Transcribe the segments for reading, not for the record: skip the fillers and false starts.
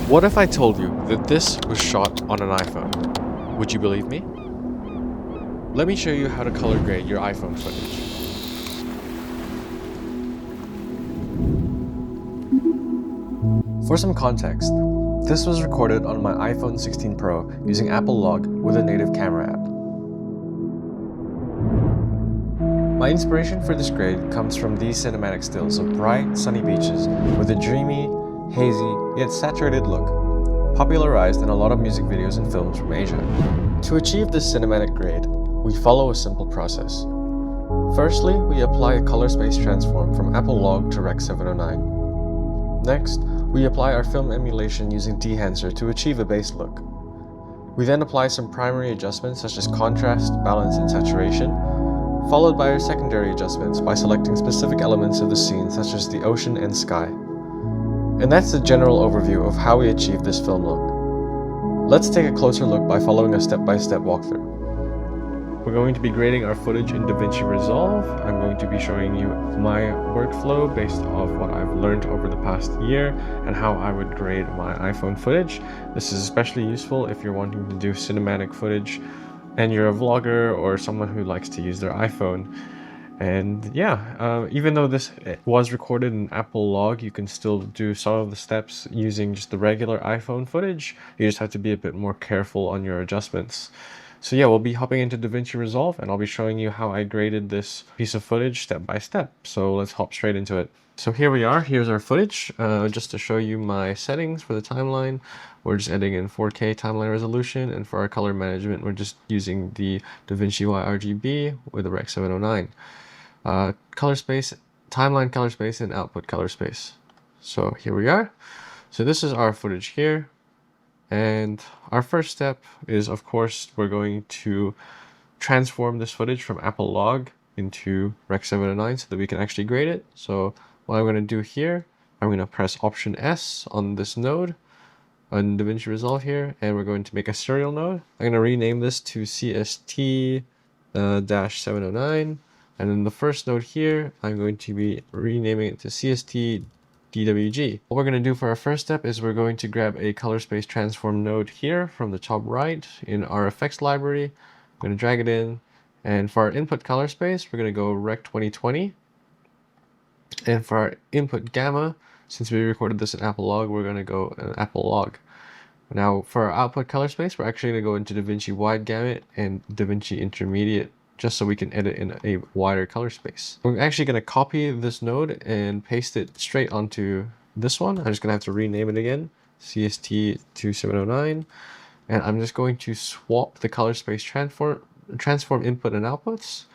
What if I told you that this was shot on an iPhone? Would you believe me? Let me show you how to color grade your iPhone footage. For some context, this was recorded on my iPhone 16 Pro using Apple Log with a native camera app. My inspiration for this grade comes from these cinematic stills of bright, sunny beaches with a dreamy, hazy, yet saturated look, popularized in a lot of music videos and films from Asia. To achieve this cinematic grade, we follow a simple process. Firstly, we apply a color space transform from Apple Log to Rec. 709. Next, we apply our film emulation using Dehancer to achieve a base look. We then apply some primary adjustments such as contrast, balance, and saturation, followed by our secondary adjustments by selecting specific elements of the scene such as the ocean and sky. And that's the general overview of how we achieve this film look. Let's take a closer look by following a step-by-step walkthrough. We're going to be grading our footage in Davinci Resolve. I'm going to be showing you my workflow based off what I've learned over the past year and how I would grade my iPhone footage. This is especially useful if you're wanting to do cinematic footage and you're a vlogger or someone who likes to use their iPhone. And yeah, even though this was recorded in Apple Log, you can still do some of the steps using just the regular iPhone footage. You just have to be a bit more careful on your adjustments. So yeah, we'll be hopping into Davinci Resolve and I'll be showing you how I graded this piece of footage step by step. So let's hop straight into it. So here we are, here's our footage. Just to show you my settings for the timeline, we're just editing in 4K timeline resolution, and for our color management, we're just using the Davinci YRGB with the Rec. 709. Color space, timeline color space, and output color space. So here we are. So this is our footage here. And our first step is, of course, we're going to transform this footage from Apple Log into Rec. 709 so that we can actually grade it. So what I'm going to do here, I'm going to press Option S on this node on Davinci Resolve here, and we're going to make a serial node. I'm going to rename this to CST-709. And then the first node here, I'm going to be renaming it to CST DWG. What we're going to do for our first step is we're going to grab a color space transform node here from the top right in our effects library. I'm going to drag it in, and for our input color space, we're going to go Rec. 2020. And for our input gamma, since we recorded this in Apple Log, we're going to go in Apple Log. Now for our output color space, we're actually going to go into Davinci Wide Gamut and Davinci Intermediate, just so we can edit in a wider color space. We're actually going to copy this node and paste it straight onto this one. I'm just going to have to rename it again, CST2709. And I'm just going to swap the color space transform input and outputs.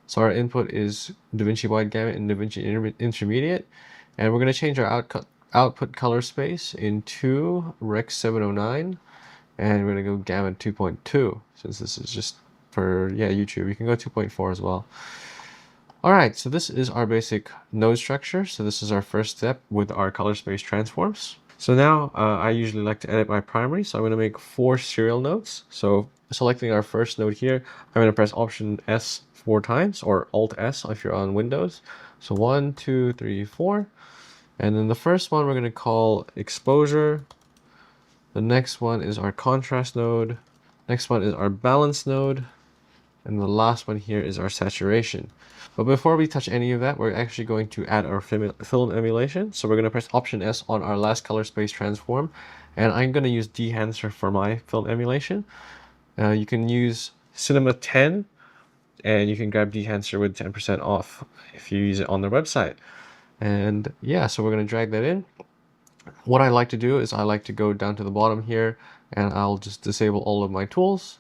So our input is Davinci Wide Gamut and Davinci Intermediate. And we're going to change our output color space into Rec. 709. And we're going to go Gamut 2.2, since this is just for YouTube. You can go 2.4 as well. All right, so this is our basic node structure. So this is our first step with our color space transforms. So now I usually like to edit my primary, so I'm going to make 4 serial nodes. So selecting our first node here, I'm going to press Option S 4 times, or Alt S if you're on Windows. So 1, 2, 3, 4. And then the first one we're going to call exposure. The next one is our contrast node. Next one is our balance node. And the last one here is our saturation. But before we touch any of that, we're actually going to add our film emulation. So we're going to press Option S on our last color space transform. And I'm going to use Dehancer for my film emulation. You can use Cinema 10, and you can grab Dehancer with 10% off if you use it on their website. And yeah, so we're going to drag that in. What I like to do is I like to go down to the bottom here, and I'll just disable all of my tools.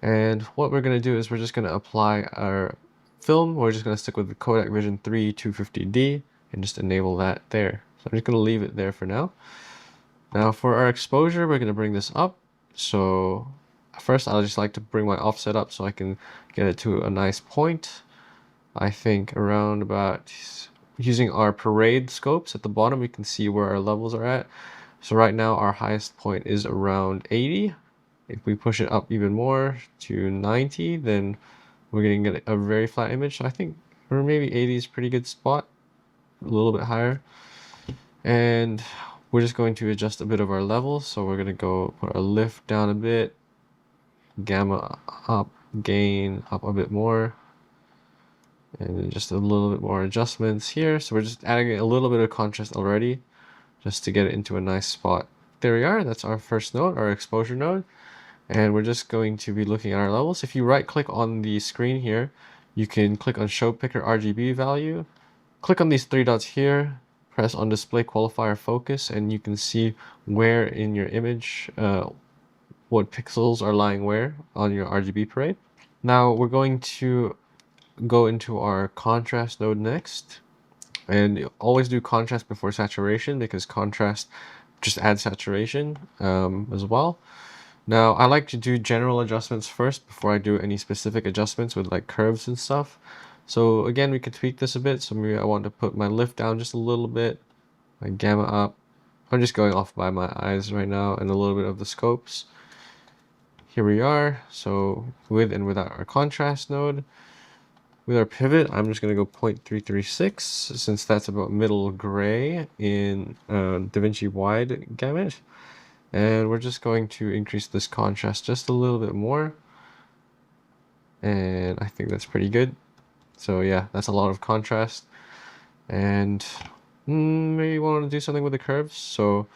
And what we're going to do is we're just going to apply our film. We're just going to stick with the Kodak Vision 3 250D and just enable that there. So I'm just going to leave it there for now. Now for our exposure, we're going to bring this up. So first, I'll just like to bring my offset up so I can get it to a nice point. I think around about, using our parade scopes at the bottom, we can see where our levels are at. So right now our highest point is around 80. If we push it up even more to 90, then we're going to get a very flat image. So I think, or maybe 80 is a pretty good spot, a little bit higher. And we're just going to adjust a bit of our levels. So we're going to go put our lift down a bit, gamma up, gain up a bit more, and then just a little bit more adjustments here. So we're just adding a little bit of contrast already just to get it into a nice spot. There we are. That's our first node, our exposure node. And we're just going to be looking at our levels. If you right click on the screen here, you can click on show picker RGB value. Click on these three dots here, press on display qualifier focus, and you can see where in your image, what pixels are lying where on your RGB parade. Now we're going to go into our contrast node next, and always do contrast before saturation because contrast just adds saturation as well. Now I like to do general adjustments first before I do any specific adjustments with like curves and stuff. So again, we could tweak this a bit. So maybe I want to put my lift down just a little bit, my gamma up. I'm just going off by my eyes right now and a little bit of the scopes. Here we are. So with and without our contrast node. With our pivot, I'm just going to go 0.336 since that's about middle gray in Davinci wide gamut. And we're just going to increase this contrast just a little bit more. And I think that's pretty good. So yeah, that's a lot of contrast. And maybe want to do something with the curves. So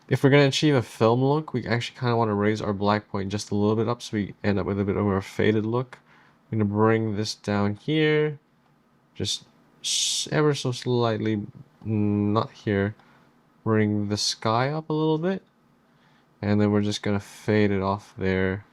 if we're going to achieve a film look, we actually kind of want to raise our black point just a little bit up so we end up with a bit of a faded look. I'm going to bring this down here, just ever so slightly, not here. Bring the sky up a little bit. And then we're just going to fade it off there.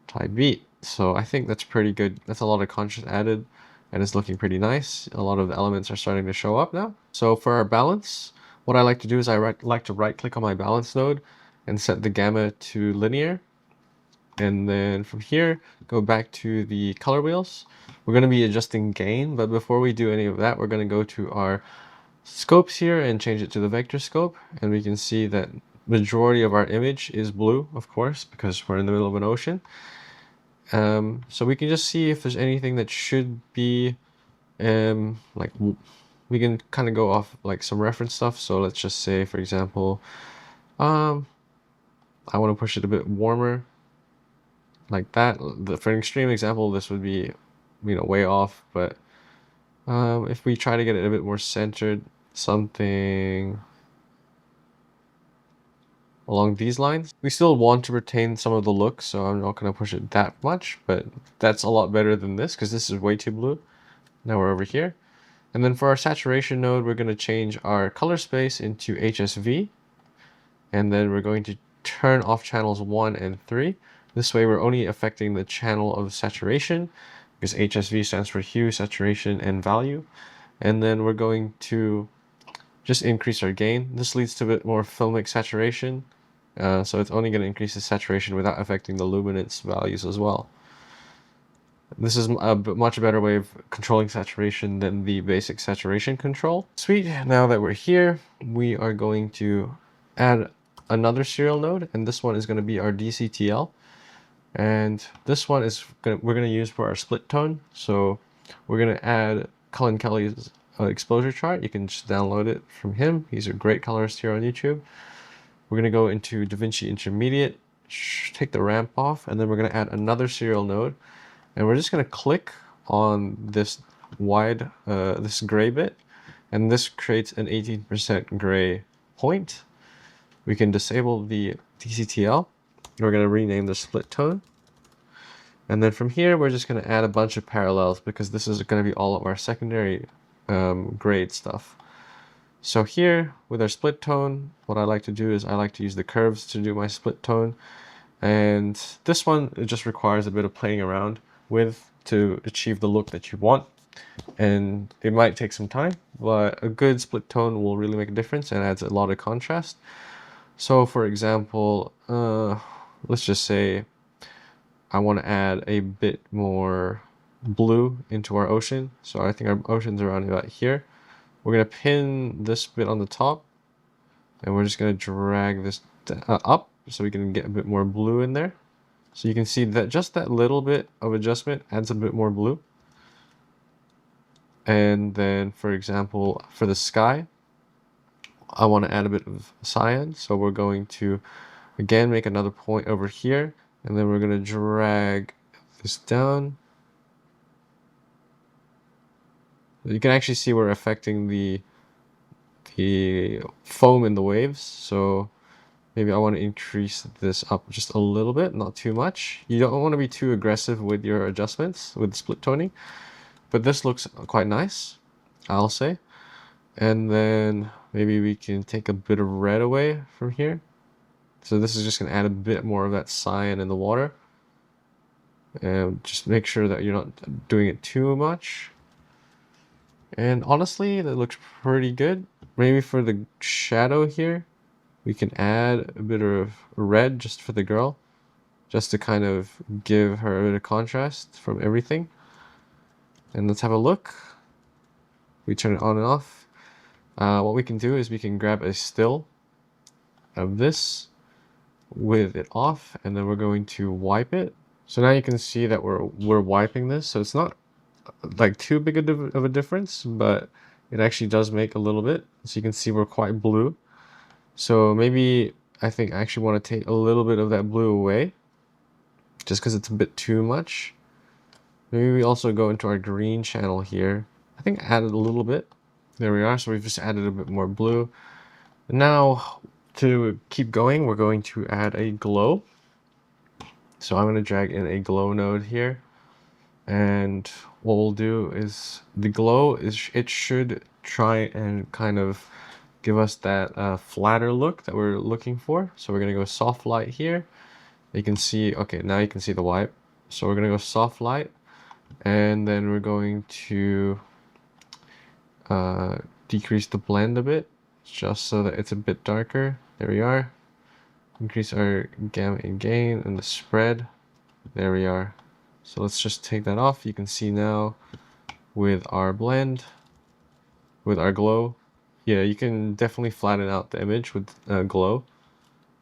Type beat. So I think that's pretty good. That's a lot of contrast added and it's looking pretty nice. A lot of the elements are starting to show up now. So for our balance, what I like to do is I like to right click on my balance node and set the gamma to linear. And then from here, go back to the color wheels. We're going to be adjusting gain, but before we do any of that, we're going to go to our scopes here and change it to the vector scope. And we can see that majority of our image is blue, of course, because we're in the middle of an ocean. So we can just see if there's anything that should be, like, we can kind of go off like some reference stuff. So let's just say, for example, I want to push it a bit warmer, like that. For an extreme example, this would be, way off. But if we try to get it a bit more centered, something along these lines. We still want to retain some of the look, so I'm not going to push it that much, but that's a lot better than this because this is way too blue. Now we're over here. And then for our saturation node, we're going to change our color space into HSV. And then we're going to turn off channels 1 and 3. This way we're only affecting the channel of saturation because HSV stands for hue, saturation, and value. And then we're going to just increase our gain. This leads to a bit more filmic saturation. So it's only going to increase the saturation without affecting the luminance values as well. This is a much better way of controlling saturation than the basic saturation control. Sweet, now that we're here, we are going to add another serial node, and this one is going to be our DCTL. And this one is we're going to use for our split tone. So we're going to add Cullen Kelly's exposure chart. You can just download it from him. He's a great colorist here on YouTube. We're going to go into Davinci Intermediate, take the ramp off, and then we're going to add another serial node. And we're just going to click on this wide, this gray bit, and this creates an 18% gray point. We can disable the DCTL. We're going to rename the split tone. And then from here, we're just going to add a bunch of parallels because this is going to be all of our secondary grade stuff. So here with our split tone, what I like to do is I like to use the curves to do my split tone. And this one, it just requires a bit of playing around with to achieve the look that you want. And it might take some time, but a good split tone will really make a difference and adds a lot of contrast. So for example, let's just say I want to add a bit more blue into our ocean. So I think our ocean's around about here. We're going to pin this bit on the top, and we're just going to drag this up so we can get a bit more blue in there. So you can see that just that little bit of adjustment adds a bit more blue. And then, for example, for the sky, I want to add a bit of cyan, so we're going to again make another point over here, and then we're going to drag this down. You can actually see we're affecting the foam in the waves, so maybe I want to increase this up just a little bit, not too much. You don't want to be too aggressive with your adjustments with split toning, but this looks quite nice, I'll say. And then maybe we can take a bit of red away from here. So this is just going to add a bit more of that cyan in the water. And just make sure that you're not doing it too much. And honestly, that looks pretty good. Maybe for the shadow here, we can add a bit of red just for the girl, just to kind of give her a bit of contrast from everything. And let's have a look. We turn it on and off. What we can do is we can grab a still of this with it off, and then we're going to wipe it. So now you can see that we're wiping this, so it's not like too big of a difference, but it actually does make a little bit. So you can see we're quite blue. So maybe I think I actually want to take a little bit of that blue away, just because it's a bit too much. Maybe we also go into our green channel here. I think I added a little bit. There we are. So we've just added a bit more blue. Now to keep going, we're going to add a glow. So I'm going to drag in a glow node here. And what we'll do is the glow is, it should try and kind of give us that flatter look that we're looking for. So we're going to go soft light here. You can see, okay, now you can see the wipe. So we're going to go soft light, and then we're going to decrease the blend a bit, just so that it's a bit darker. There we are. Increase our gamma and gain and the spread. There we are. So let's just take that off. You can see now with our blend, with our glow, yeah, you can definitely flatten out the image with glow.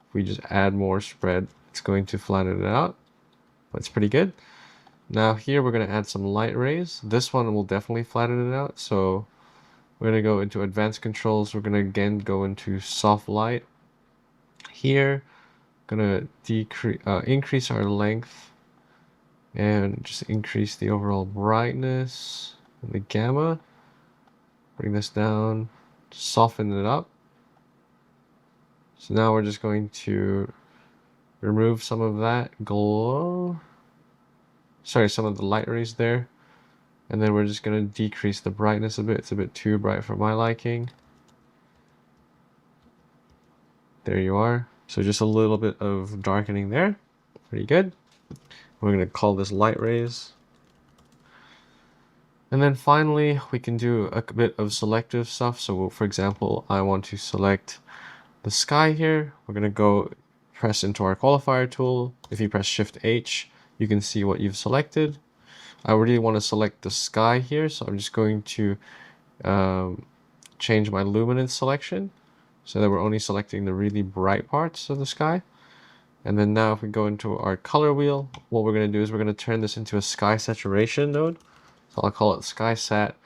If we just add more spread, it's going to flatten it out. But it's pretty good. Now here we're going to add some light rays. This one will definitely flatten it out. So we're going to go into advanced controls. We're going to again go into soft light. Here, going to increase our length and just increase the overall brightness and the gamma. Bring this down, soften it up. So now we're just going to remove some of that glow. Sorry, some of the light rays there. And then we're just going to decrease the brightness a bit. It's a bit too bright for my liking. There you are. So just a little bit of darkening there. Pretty good. We're going to call this light rays. And then finally, we can do a bit of selective stuff. So for example, I want to select the sky here. We're going to go press into our qualifier tool. If you press Shift H, you can see what you've selected. I really want to select the sky here, so I'm just going to change my luminance selection so that we're only selecting the really bright parts of the sky. And then now if we go into our color wheel, what we're going to do is we're going to turn this into a sky saturation node. So I'll call it sky sat.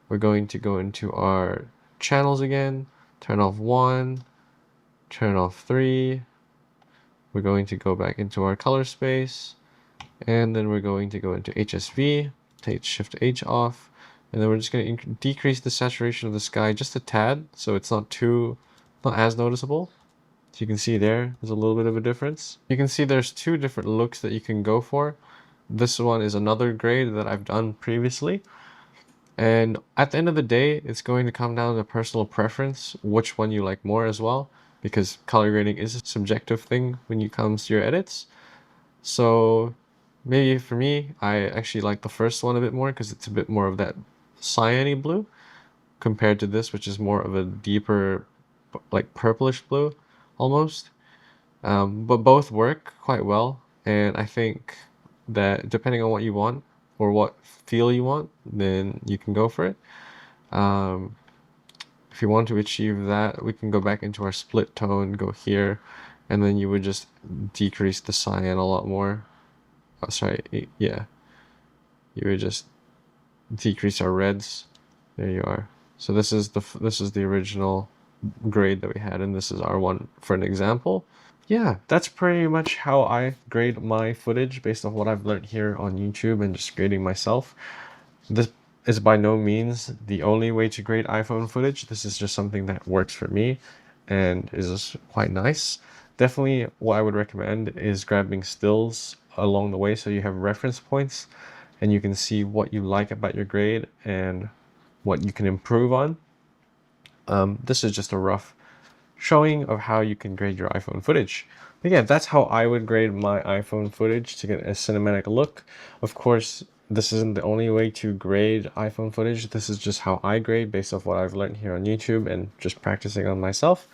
We're going to go into our channels again, turn off 1, turn off 3. We're going to go back into our color space, and then we're going to go into HSV, take Shift H off, and then we're just going to decrease the saturation of the sky just a tad, so it's not as noticeable. So you can see there's a little bit of a difference. You can see there's two different looks that you can go for. This one is another grade that I've done previously. And at the end of the day, it's going to come down to personal preference, which one you like more as well, because color grading is a subjective thing when it comes to your edits. So maybe for me, I actually like the first one a bit more because it's a bit more of that cyany blue compared to this, which is more of a deeper, like purplish blue almost. But both work quite well, and I think that depending on what you want or what feel you want, then you can go for it. If you want to achieve that, we can go back into our split tone, go here, and then you would just decrease the cyan a lot more. Oh, sorry, yeah. You would just decrease our reds. There you are. So this is the original grade that we had, and this is our one for an example. Yeah, that's pretty much how I grade my footage based on what I've learned here on YouTube and just grading myself. This is by no means the only way to grade iPhone footage. This is just something that works for me and is quite nice. Definitely what I would recommend is grabbing stills along the way so you have reference points and you can see what you like about your grade and what you can improve on. This is just a rough showing of how you can grade your iPhone footage. But yeah, that's how I would grade my iPhone footage to get a cinematic look. Of course, this isn't the only way to grade iPhone footage. This is just how I grade based off what I've learned here on YouTube and just practicing on myself.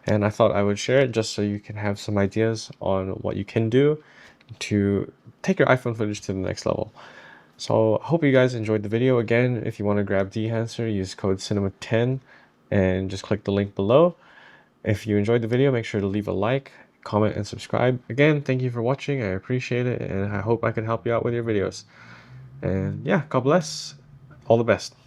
And I thought I would share it just so you can have some ideas on what you can do to take your iPhone footage to the next level. So I hope you guys enjoyed the video. Again, if you want to grab Dehancer, use code CINEMA10 and just click the link below. If you enjoyed the video, make sure to leave a like, comment, and subscribe. Again, thank you for watching. I appreciate it, and I hope I can help you out with your videos. And yeah, God bless. All the best.